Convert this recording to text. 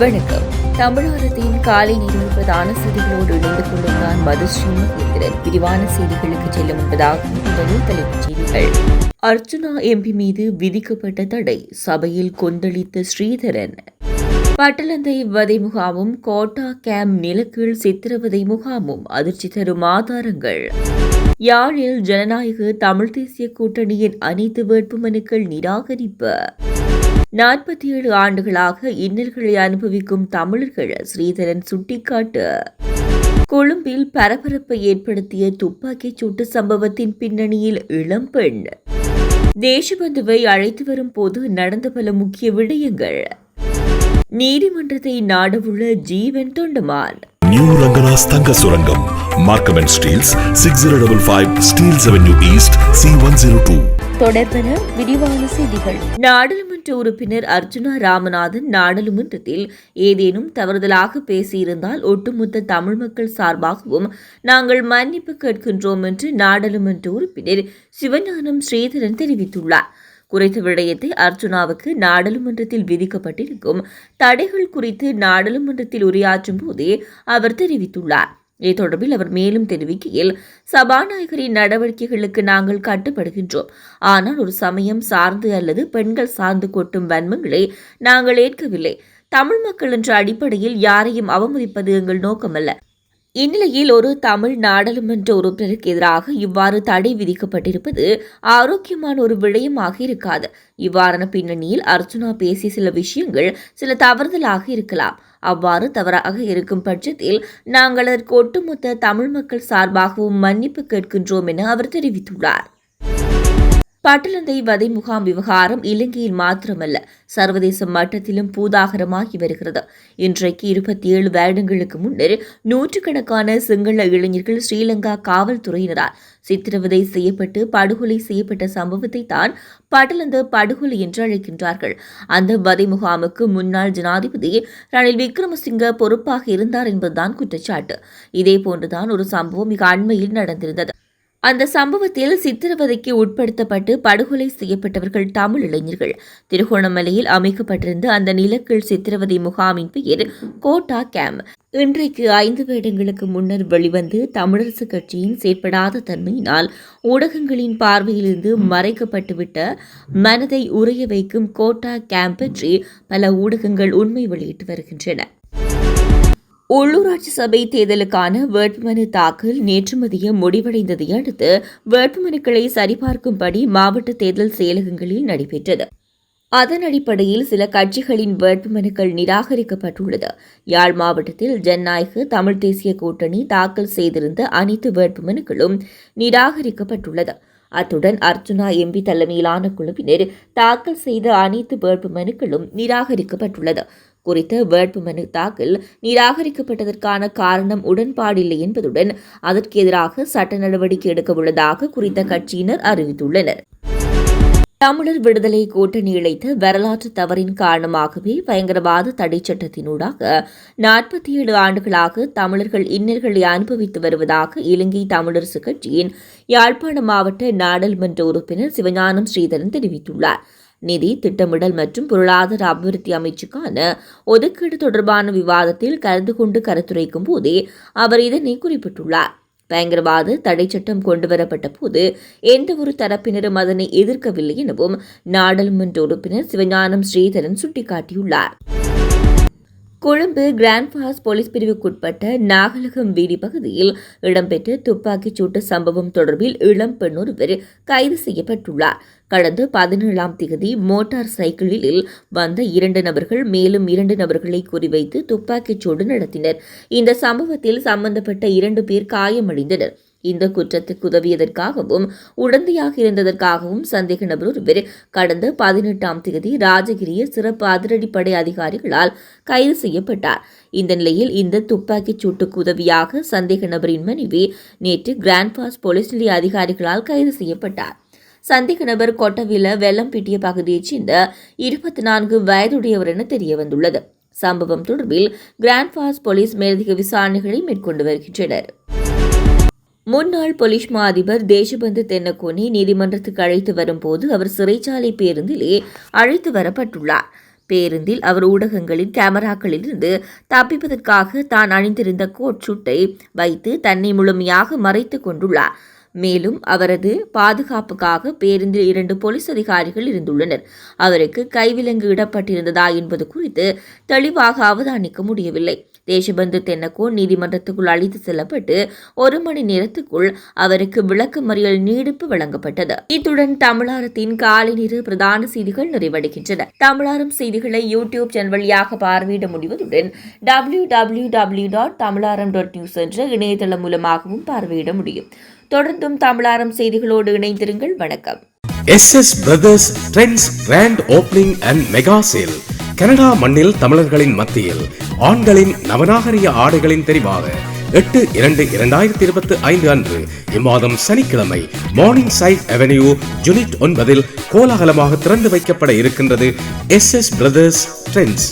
வணக்கம். தமிழகத்தின் காலை நேர பிரதான செய்திகளோடு இணைந்து கொள்ளும் நான் மதுஸ்ரீ மகேந்திரன். விரிவான செய்திகளுக்கு செல்ல முன்பதாக முதலில் தலைப்புச் செய்திகள். அர்ச்சுனா எம்பி மீது விதிக்கப்பட்ட தடை, சபையில் கொந்தளித்த ஸ்ரீதரன். பட்டளந்தை வதை முகாமும் கோட்டா கேம்ப் நிலக்கீழ் சித்திரவதை முகாமும் அதிர்ச்சி தரும் ஆதாரங்கள். யாழில் ஜனநாயக தமிழ் தேசிய கூட்டணியின் அனைத்து வேட்புமனுக்கள் நிராகரிப்பு. 47 ஆண்டுகளாக இன்னல்களை அனுபவிக்கும் தமிழர்கள், ஸ்ரீதரன் சுட்டிக்காட்டு. கொழும்பில் பரபரப்பை ஏற்படுத்திய துப்பாக்கிச் சூட்டு சம்பவத்தின் பின்னணியில் இளம்பெண். தேசபந்துவை அழைத்து வரும் போது நடந்த பல முக்கிய விடயங்கள். நீதிமன்றத்தை நாடவுள்ள ஜீவன் தொண்டமான். நியூ ரங்கநாஸ் தங்க சுரங்கம், Markham and Steeles, 6055 Steeles Avenue East, C102. தொடர்பென விரிவான செய்திகள். நாடாளுமன்ற உறுப்பினர் அர்ச்சுனா ராமநாதன் நாடாளுமன்றத்தில் ஏதேனும் தவறுதலாக பேசியிருந்தால் ஒட்டுமொத்த தமிழ் மக்கள் சார்பாகவும் நாங்கள் மன்னிப்பு கேட்கின்றோம் என்று நாடாளுமன்ற உறுப்பினர் சிவஞானம் ஸ்ரீதரன் தெரிவித்துள்ளார். குறித்த விடயத்தை அர்ச்சுனாவுக்கு நாடாளுமன்றத்தில் விதிக்கப்பட்டிருக்கும் தடைகள் குறித்து நாடாளுமன்றத்தில் உரையாற்றும் போதே அவர் தெரிவித்துள்ளார். இது தொடர்பில் அவர் மேலும் தெரிவிக்கையில், சபாநாயகரின் நடவடிக்கைகளுக்கு நாங்கள் கட்டுப்படுகின்றோம். ஆனால் ஒரு சமயம் சார்ந்து அல்லது பெண்கள் சார்ந்து கொட்டும் வன்மங்களை நாங்கள் ஏற்கவில்லை. தமிழ் மக்கள் என்ற அடிப்படையில் யாரையும் அவமதிப்பது எங்கள் நோக்கமல்ல. இந்நிலையில் ஒரு தமிழ் நாடாளுமன்ற உறுப்பினருக்கு எதிராக இவ்வாறு தடை விதிக்கப்பட்டிருப்பது ஆரோக்கியமான ஒரு விடயமாக இருக்காது. இவ்வாறான பின்னணியில் அர்ச்சுனா பேசிய சில விஷயங்கள் சில தவறுதலாக இருக்கலாம். அவ்வாறு தவறாக இருக்கும் பட்சத்தில் நாங்கள் அதற்கு ஒட்டுமொத்த தமிழ் மக்கள் சார்பாகவும் மன்னிப்பு கேட்கின்றோம் என அவர் தெரிவித்துள்ளார். பட்டளந்தை வதை முகாம் விவகாரம் இலங்கையில் மாத்திரமல்ல, சர்வதேச மட்டத்திலும் பூதாகரமாகி வருகிறது. இன்றைக்கு 27 வருடங்களுக்கு முன்னர் நூற்றுக்கணக்கான சிங்கள இளைஞர்கள் ஸ்ரீலங்கா காவல்துறையினரால் சித்திரவதை செய்யப்பட்டு படுகொலை செய்யப்பட்ட சம்பவத்தை தான் பட்டளந்த படுகொலை என்று அழைக்கின்றார்கள். அந்த வதை முகாமுக்கு முன்னாள் ஜனாதிபதி ரணில் விக்ரமசிங்க பொறுப்பாக இருந்தார் என்பதுதான் குற்றச்சாட்டு. இதேபோன்றுதான் ஒரு சம்பவம் மிக அண்மையில் நடந்திருந்தது. அந்த சம்பவத்தில் சித்திரவதைக்கு உட்படுத்தப்பட்டு படுகொலை செய்யப்பட்டவர்கள் தமிழ் இளைஞர்கள். திருகோணமலையில் அமைக்கப்பட்டிருந்த அந்த நிலக்கீழ் சித்திரவதை முகாமின் பெயர் கோட்டா கேம்ப். இன்றைக்கு 5 வருடங்களுக்கு முன்னர் வெளிவந்து தமிழரசு கட்சியின் செயற்படாத தன்மையினால் ஊடகங்களின் பார்வையிலிருந்து மறைக்கப்பட்டுவிட்ட மனதை உறைய வைக்கும் கோட்டா கேம்ப் பற்றி பல ஊடகங்கள் உண்மை வெளியிட்டு வருகின்றன. உள்ளூராட்சி சபை தேர்தலுக்கான வேட்புமனு தாக்கல் நேற்று மதியம் முடிவடைந்ததை அடுத்து வேட்புமனுக்களை சரிபார்க்கும்படி மாவட்ட தேர்தல் செயலகங்களில் நடைபெற்றது. அதன் அடிப்படையில் சில கட்சிகளின் வேட்புமனுக்கள் நிராகரிக்கப்பட்டுள்ளது. யாழ் மாவட்டத்தில் ஜனநாயக தமிழ் தேசிய கூட்டணி தாக்கல் செய்திருந்த அனைத்து வேட்புமனுக்களும் நிராகரிக்கப்பட்டுள்ளது. அத்துடன் அர்ச்சுனா எம்பி தலைமையிலான குழுவினர் தாக்கல் செய்த அனைத்து வேட்புமனுக்களும் நிராகரிக்கப்பட்டுள்ளது. குறித்த வேட்புமனு தாக்கல் நிராகரிக்கப்பட்டதற்கான காரணம் உடன்பாடில்லை என்பதுடன் அதற்கு எதிராக சட்ட நடவடிக்கை எடுக்க உள்ளதாக குறித்த கட்சியினர் அறிவித்துள்ளனர். தமிழர் விடுதலை கூட்டணி இழைத்த வரலாற்று தவறின் காரணமாகவே பயங்கரவாத தடை சட்டத்தினூடாக 47 ஆண்டுகளாக தமிழர்கள் இன்னல்களை அனுபவித்து வருவதாக இலங்கை தமிழரசு கட்சியின் யாழ்ப்பாண மாவட்ட நாடாளுமன்ற உறுப்பினர் சிவஞானம் ஸ்ரீதரன் தெரிவித்துள்ளார். நிதி திட்டமிடல் மற்றும் பொருளாதார அபிவிருத்தி அமைச்சுக்கான ஒதுக்கீடு தொடர்பான விவாதத்தில் கலந்து கொண்டு கருத்துரைக்கும் போதே அவர் இதனை குறிப்பிட்டுள்ளார். பயங்கரவாத தடை சட்டம் கொண்டுவரப்பட்ட போது எந்தவொரு தரப்பினரும் அதனை எதிர்க்கவில்லை எனவும் நாடாளுமன்ற உறுப்பினர் சிவஞானம் ஸ்ரீதரன் சுட்டிக்காட்டியுள்ளார். கொழும்பு கிராண்ட் பாஸ் போலீஸ் பிரிவுக்குட்பட்ட நாகலகம் வீதி பகுதியில் இடம்பெற்ற துப்பாக்கிச் சூட்டு சம்பவம் தொடர்பில் இளம் பெண் ஒருவர் கைது செய்யப்பட்டுள்ளார். கடந்த 17ஆம் தேதி மோட்டார் சைக்கிளில் வந்த 2 நபர்கள் மேலும் 2 நபர்களை குறிவைத்து துப்பாக்கிச் சூடு நடத்தினர். இந்த சம்பவத்தில் சம்பந்தப்பட்ட 2 பேர் காயமடைந்தனர். இந்த குற்றத்துக்கு உதவியதற்காகவும் உடந்தையாக இருந்ததற்காகவும் சந்தேக நபர் ஒருவர் கடந்த 18ஆம் தேதி ராஜகிரிய சிறப்பு அதிரடிப்படை அதிகாரிகளால் கைது செய்யப்பட்டார். இந்த நிலையில் இந்த துப்பாக்கிச் சூட்டுக்கு உதவியாக சந்தேக நபரின் மனைவி நேற்று கிராண்ட் பாஸ் போலீஸ் நிலைய அதிகாரிகளால் கைது செய்யப்பட்டார். சந்தேக நபர் கொட்டவில வெள்ளம்பிட்டிய பகுதியைச் சேர்ந்த 24 வயதுடையவர் என தெரியவந்துள்ளது. சம்பவம் தொடர்பில் கிராண்ட் பாஸ் போலீஸ் மேலதிக விசாரணைகளை மேற்கொண்டு வருகின்றனர். முன்னாள் போலீஸ் மா அதிபர் தேசபந்து தென்னக்கோனை நீதிமன்றத்துக்கு அழைத்து வரும்போது அவர் சிறைச்சாலை பேருந்திலே அழைத்து வரப்பட்டுள்ளார். பேருந்தில் அவர் ஊடகங்களின் கேமராக்களிலிருந்து தப்பிப்பதற்காக தான் அணிந்திருந்த கோட் சூட்டை வைத்து தன்னை முழுமையாக மறைத்துக் கொண்டுள்ளார். மேலும் அவரது பாதுகாப்புக்காக பேருந்தில் 2 போலீஸ் அதிகாரிகள் இருந்துள்ளனர். அவருக்கு கைவிலங்கு இடப்பட்டிருந்ததா என்பது குறித்து தெளிவாக அவதானிக்க முடியவில்லை. தேசபந்து தென்னக்கோன் நீதிமன்றத்துக்குள் அழைத்து செல்லப்பட்டு 1 மணி நேரத்துக்குள் அவருக்கு விளக்கமறியல் நீடிப்பு வழங்கப்பட்டது. இத்துடன் தமிழாரத்தின் காலை நேர பிரதான செய்திகள் நிறைவடைகின்றன. தமிழாரம் செய்திகளை யூடியூப் சேனல் வழியாக பார்வையிட முடிவதுடன் www.tamilaram.news என்ற இணையதளம் மூலமாகவும் பார்வையிட முடியும். தொடர்ந்தும் தமிழாரம் செய்திகளோடு இணைந்திருங்கள். வணக்கம். SS Brothers Trends Grand Opening and Mega Sale. Canada மண்ணில் தமிழர்களின் மத்தியில் ஆண்களின் நவநாகரிக ஆடைகளின் தெரிவாக 8/2/2025 அன்று இம்மாதம் சனிக்கிழமை மார்னிங் சைட் அவென்யூ யூனிட் 9 கோலாகலமாக திறந்து வைக்கப்பட இருக்கின்றது SS Brothers Trends.